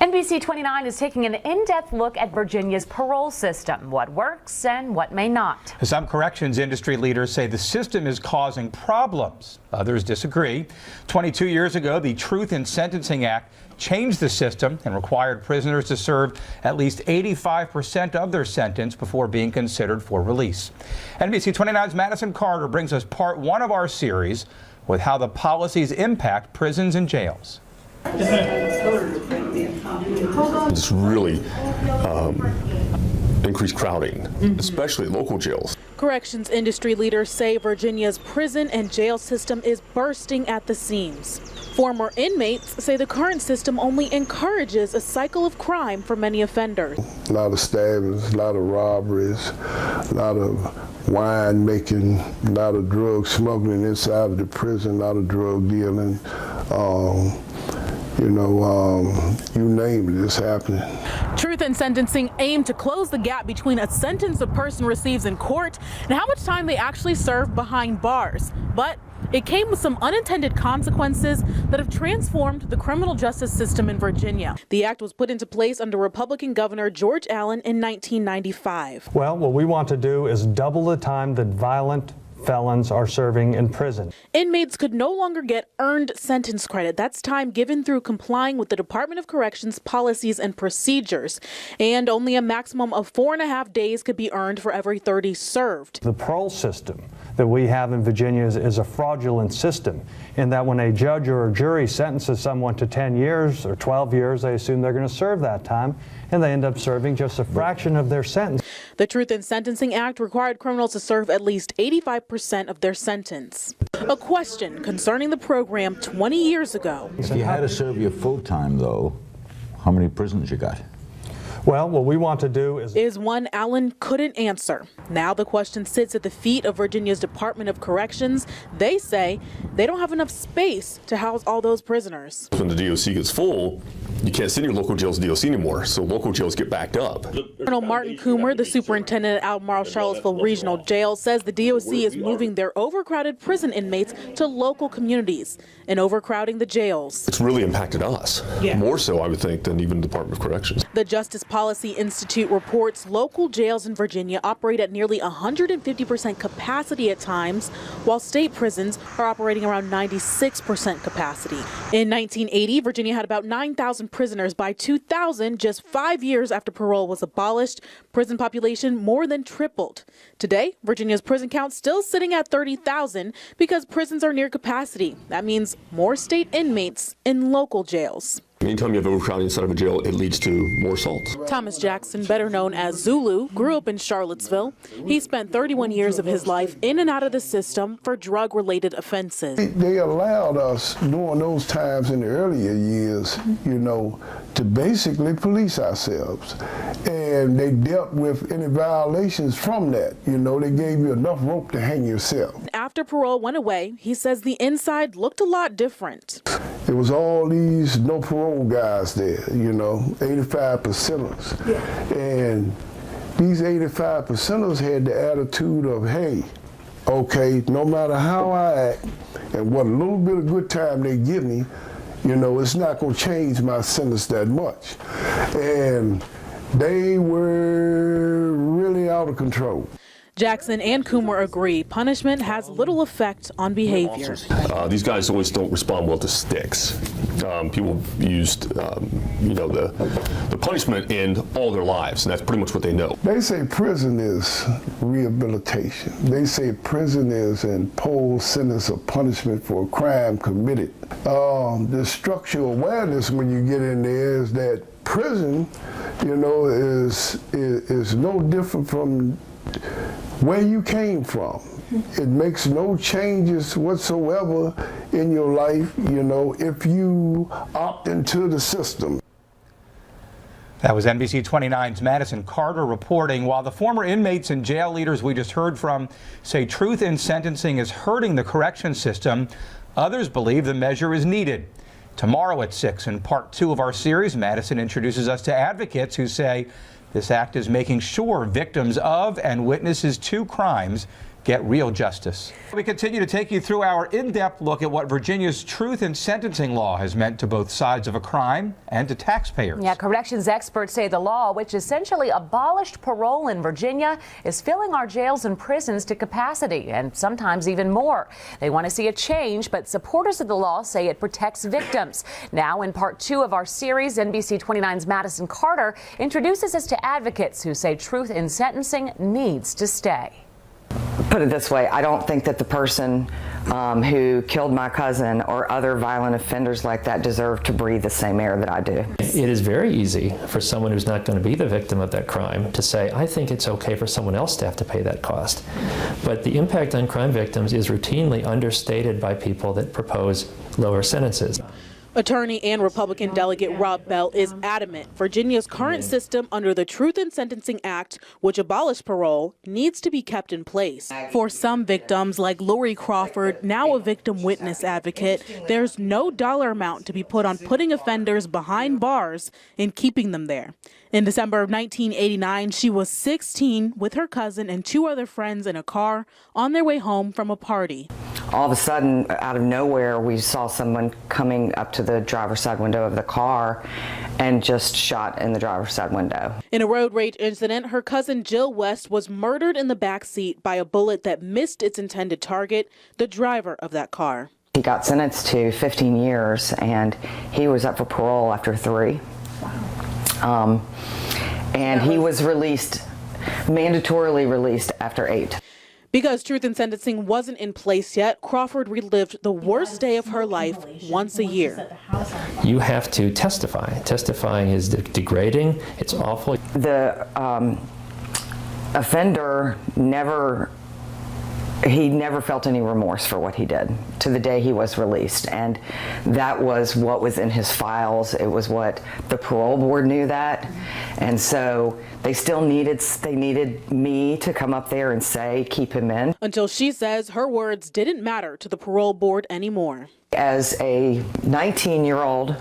NBC29 is taking an in-depth look at Virginia's parole system, what works and what may not. Some corrections industry leaders say the system is causing problems. Others disagree. 22 years ago, the Truth in Sentencing Act changed the system and required prisoners to serve at least 85% of their sentence before being considered for release. NBC29's Madison brings us part one of our series with how the policies impact prisons and jails. It's really increased crowding, especially at local jails. Corrections industry leaders say Virginia's prison and jail system is bursting at the seams. Former inmates say the current system only encourages a cycle of crime for many offenders. A lot of stabbings, a lot of robberies, a lot of wine making, a lot of drug smuggling inside of the prison, a lot of drug dealing. You name it, it's happening. Truth in Sentencing aimed to close the gap between a sentence a person receives in court and how much time they actually serve behind bars. But it came with some unintended consequences that have transformed the criminal justice system in Virginia. The act was put into place under Republican Governor George Allen in 1995. Well, what we want to do is double the time that violent felons are serving in prison. Inmates could no longer get earned sentence credit. That's time given through complying with the Department of Corrections policies and procedures. And only a maximum of 4.5 days could be earned for every 30 served. The parole system that we have in Virginia is a fraudulent system in that when a judge or a jury sentences someone to 10 years or 12 years, they assume they're going to serve that time, and they end up serving just a fraction of their sentence. The Truth in Sentencing Act required criminals to serve at least 85% of their sentence. A question concerning the program 20 years ago. If you had to serve your full time, though, how many prisons you got? Well, what we want to do is one Allen couldn't answer. Now the question sits at the feet of Virginia's Department of Corrections. They say they don't have enough space to house all those prisoners. When the DOC gets full, you can't send your local jails to DOC anymore, so local jails get backed up. Colonel Martin Coomer, the superintendent at Albemarle Charlottesville Regional Jail, says the DOC is moving their overcrowded prison inmates to local communities and overcrowding the jails. It's really impacted us, more so I would think than even the Department of Corrections. The Justice Policy Institute reports local jails in Virginia operate at nearly 150% capacity at times, while state prisons are operating around 96% capacity. In 1980, Virginia had about 9,000 prisoners. By 2000, just 5 years after parole was abolished, prison population more than tripled. Today, Virginia's prison count still sitting at 30,000 because prisons are near capacity. That means more state inmates in local jails. Anytime you have overcrowding inside of a jail, it leads to more assaults. Thomas Jackson, better known as Zulu, grew up in Charlottesville. He spent 31 years of his life in and out of the system for drug-related offenses. They allowed us during those times in the earlier years, to basically police ourselves. And they dealt with any violations from that. They gave you enough rope to hang yourself. After parole went away, he says the inside looked a lot different. It was all these no parole guys there, 85%ers. And these 85%ers had the attitude of, hey, okay, no matter how I act and what little bit of good time they give me, it's not going to change my sentence that much. And they were really out of control. Jackson and Coomer agree punishment has little effect on behavior. These guys always don't respond well to sticks. People used, the punishment in all their lives, and that's pretty much what they know. They say prison is rehabilitation. They say prison is an imposed sentence of punishment for a crime committed. The structural awareness when you get in there is that prison, is no different from where you came from. It makes no changes whatsoever in your life, if you opt into the system. That was NBC29's Madison reporting. While the former inmates and jail leaders we just heard from say truth in sentencing is hurting the correction system, others believe the measure is needed. Tomorrow at 6 in part 2 of our series, Madison introduces us to advocates who say this act is making sure victims of and witnesses to crimes get real justice. We continue to take you through our in-depth look at what Virginia's truth in sentencing law has meant to both sides of a crime and to taxpayers. Yeah, corrections experts say the law, which essentially abolished parole in Virginia, is filling our jails and prisons to capacity, and sometimes even more. They want to see a change, but supporters of the law say it protects victims. Now, in part 2 of our series, NBC29's Madison introduces us to advocates who say truth in sentencing needs to stay. Put it this way, I don't think that the person who killed my cousin or other violent offenders like that deserve to breathe the same air that I do. It is very easy for someone who's not going to be the victim of that crime to say, I think it's okay for someone else to have to pay that cost. But the impact on crime victims is routinely understated by people that propose lower sentences. Attorney and Republican Delegate Rob Bell is adamant Virginia's current system under the Truth in Sentencing Act, which abolished parole, needs to be kept in place. For some victims, like Lori Crawford, now a victim witness advocate, there's no dollar amount to be put on putting offenders behind bars and keeping them there. In December of 1989, she was 16 with her cousin and 2 other friends in a car on their way home from a party. All of a sudden, out of nowhere, we saw someone coming up to the driver's side window of the car and just shot in the driver's side window. In a road rage incident, her cousin Jill West was murdered in the back seat by a bullet that missed its intended target, the driver of that car. He got sentenced to 15 years, and he was up for parole after 3. And he was released, mandatorily released after 8. Because truth in sentencing wasn't in place yet, Crawford relived the worst day of her life once a year. You have to testify. Testifying is degrading. It's awful. The offender never felt any remorse for what he did to the day he was released, and that was what was in his files. It was what the parole board knew that, and so they needed me to come up there and say, keep him in. Until she says her words didn't matter to the parole board anymore. As a 19-year-old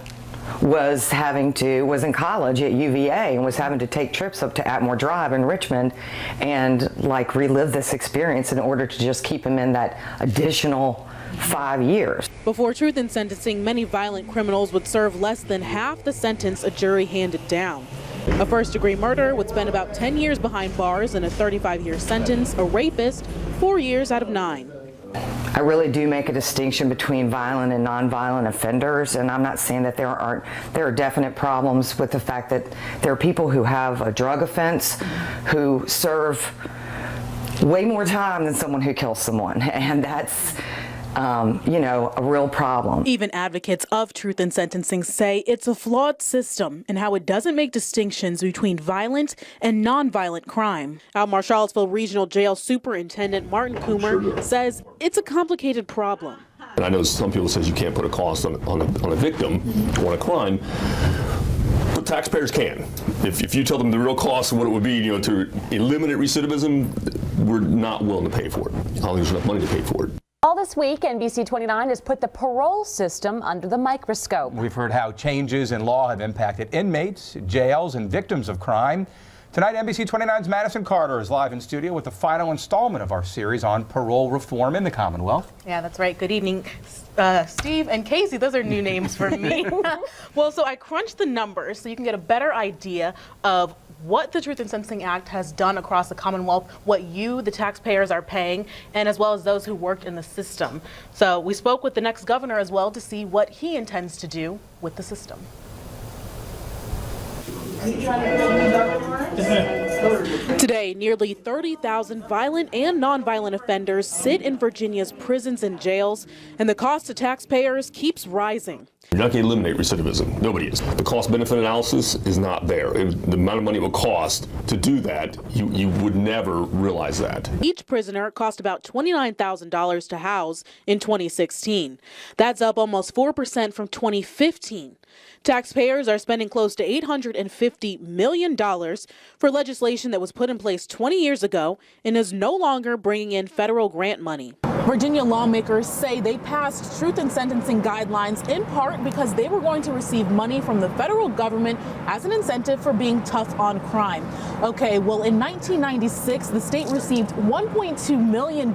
was in college at UVA and was having to take trips up to Atmore Drive in Richmond and relive this experience in order to just keep him in that additional 5 years. Before truth in sentencing, many violent criminals would serve less than half the sentence a jury handed down. A first-degree murderer would spend about 10 years behind bars and a 35-year sentence. A rapist, 4 years out of 9. I really do make a distinction between violent and nonviolent offenders, and I'm not saying that there are definite problems with the fact that there are people who have a drug offense who serve way more time than someone who kills someone, and that's a real problem. Even advocates of truth in sentencing say it's a flawed system and how it doesn't make distinctions between violent and nonviolent crime. Almar Charlottesville Regional Jail Superintendent Martin Coomer says it's a complicated problem. And I know some people say you can't put a cost on a victim or a crime, but taxpayers can. If you tell them the real cost of what it would be, to eliminate recidivism, we're not willing to pay for it. I don't think there's enough money to pay for it. All this week, NBC29 has put the parole system under the microscope. We've heard how changes in law have impacted inmates, jails, and victims of crime. Tonight, NBC29's Madison Carter is live in studio with the final installment of our series on parole reform in the Commonwealth. Yeah, that's right. Good evening, Steve and Casey. Those are new names for me. Well, so I crunched the numbers so you can get a better idea of what the Truth in Sentencing Act has done across the Commonwealth, what you, the taxpayers, are paying, and as well as those who worked in the system. So we spoke with the next governor as well to see what he intends to do with the system. Today, nearly 30,000 violent and nonviolent offenders sit in Virginia's prisons and jails, and the cost to taxpayers keeps rising. You're not going to eliminate recidivism. Nobody is. The cost-benefit analysis is not there. The amount of money it would cost to do that, you would never realize that. Each prisoner cost about $29,000 to house in 2016. That's up almost 4% from 2015. Taxpayers are spending close to $850 million for legislation that was put in place 20 years ago and is no longer bringing in federal grant money. Virginia lawmakers say they passed truth in sentencing guidelines in part because they were going to receive money from the federal government as an incentive for being tough on crime. Okay, well, in 1996, the state received $1.2 million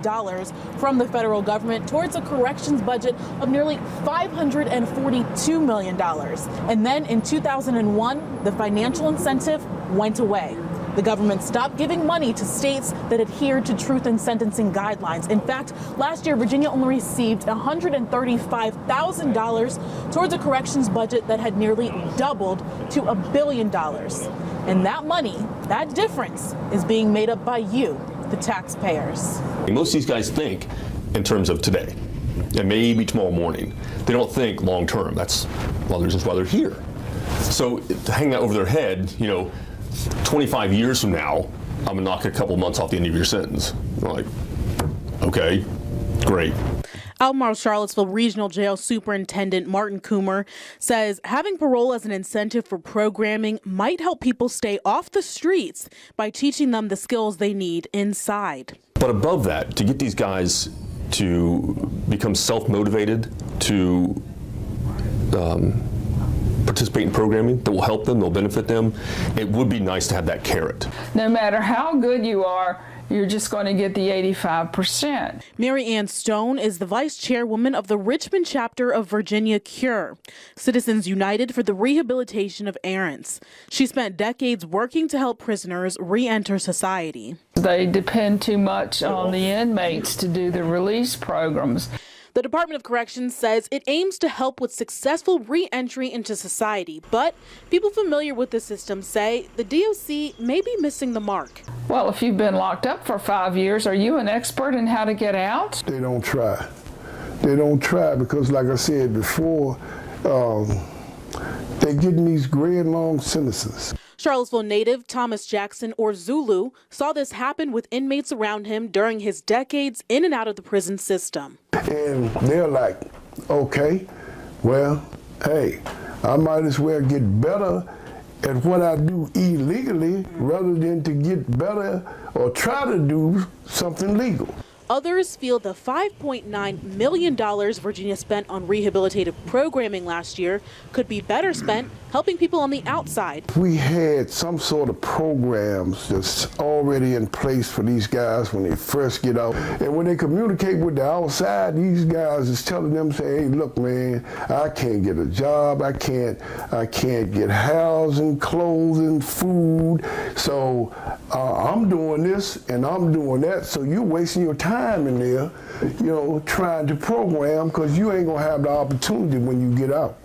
from the federal government towards a corrections budget of nearly $542 million. And then in 2001, the financial incentive went away. The government stopped giving money to states that adhered to truth in sentencing guidelines. In fact, last year, Virginia only received $135,000 towards a corrections budget that had nearly doubled to $1 billion. And that money, that difference, is being made up by you, the taxpayers. Most of these guys think in terms of today and maybe tomorrow morning. They don't think long term. That's why they're here. So to hang that over their head, 25 years from now, I'm gonna knock a couple months off the end of your sentence. I'm like, okay, great. Albemarle Charlottesville Regional Jail Superintendent Martin Coomer says having parole as an incentive for programming might help people stay off the streets by teaching them the skills they need inside. But above that, to get these guys to become self-motivated, to participate in programming that will help them, they'll benefit them, it would be nice to have that carrot. No matter how good you are, you're just going to get the 85%. Mary Ann Stone is the vice chairwoman of the Richmond chapter of Virginia Cure, Citizens United for the Rehabilitation of Errants. She spent decades working to help prisoners re-enter society. They depend too much on the inmates to do the release programs. The Department of Corrections says it aims to help with successful re-entry into society, but people familiar with the system say the DOC may be missing the mark. Well, if you've been locked up for 5 years, are you an expert in how to get out? They don't try. They don't try because, like I said before, they're getting these great long sentences. Charlottesville native Thomas Jackson, or Zulu, saw this happen with inmates around him during his decades in and out of the prison system. And they're like, okay, well, hey, I might as well get better at what I do illegally rather than to get better or try to do something legal. Others feel the $5.9 million Virginia spent on rehabilitative programming last year could be better spent helping people on the outside. We had some sort of programs that's already in place for these guys when they first get out. And when they communicate with the outside, these guys is telling them, say, hey, look, man, I can't get a job. I can't get housing, clothing, food. So I'm doing this and I'm doing that. So you're wasting your time in there, trying to program because you ain't gonna have the opportunity when you get out.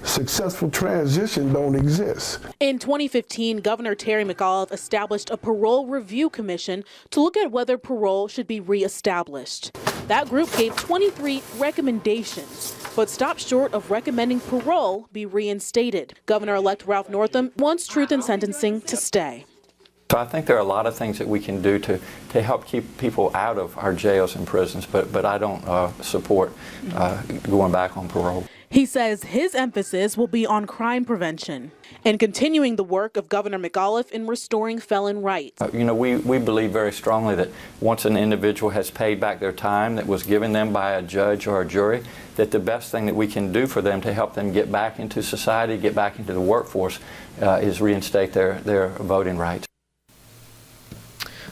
Successful transition don't exist. In 2015, Governor Terry McAuliffe established a parole review commission to look at whether parole should be reestablished. That group gave 23 recommendations, but stopped short of recommending parole be reinstated. Governor-elect Ralph Northam wants truth in sentencing to stay. So I think there are a lot of things that we can do to help keep people out of our jails and prisons, but I don't support going back on parole. He says his emphasis will be on crime prevention and continuing the work of Governor McAuliffe in restoring felon rights. We believe very strongly that once an individual has paid back their time that was given them by a judge or a jury, that the best thing that we can do for them to help them get back into society, get back into the workforce, is reinstate their voting rights.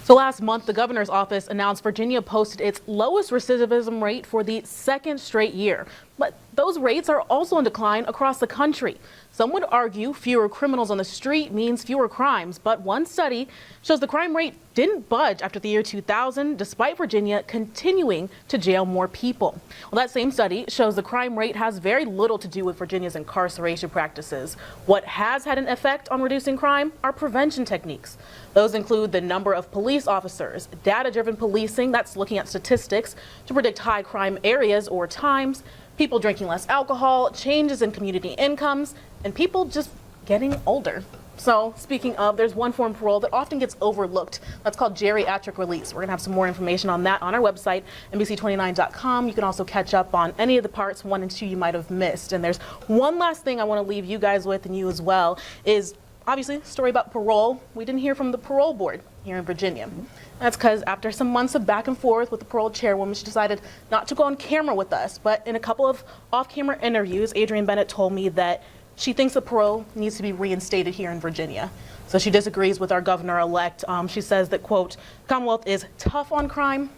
So last month, the governor's office announced Virginia posted its lowest recidivism rate for the second straight year. But those rates are also in decline across the country. Some would argue fewer criminals on the street means fewer crimes, but one study shows the crime rate didn't budge after the year 2000, despite Virginia continuing to jail more people. Well, that same study shows the crime rate has very little to do with Virginia's incarceration practices. What has had an effect on reducing crime are prevention techniques. Those include the number of police officers, data-driven policing, that's looking at statistics to predict high crime areas or times, people drinking less alcohol, changes in community incomes, and people just getting older. So speaking of, there's one form of parole that often gets overlooked. That's called geriatric release. We're gonna have some more information on that on our website, NBC29.com. You can also catch up on any of the parts 1 and 2 you might have missed. And there's one last thing I wanna leave you guys with, and you as well, is obviously, story about parole. We didn't hear from the parole board here in Virginia. That's because after some months of back and forth with the parole chairwoman, she decided not to go on camera with us. But in a couple of off-camera interviews, Adrienne Bennett told me that she thinks that parole needs to be reinstated here in Virginia. So she disagrees with our governor-elect. She says that, quote, Commonwealth is tough on crime,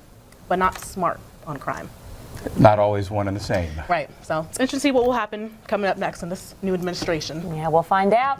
but not smart on crime. Not always one and the same. Right. So it's interesting to see what will happen coming up next in this new administration. Yeah, we'll find out.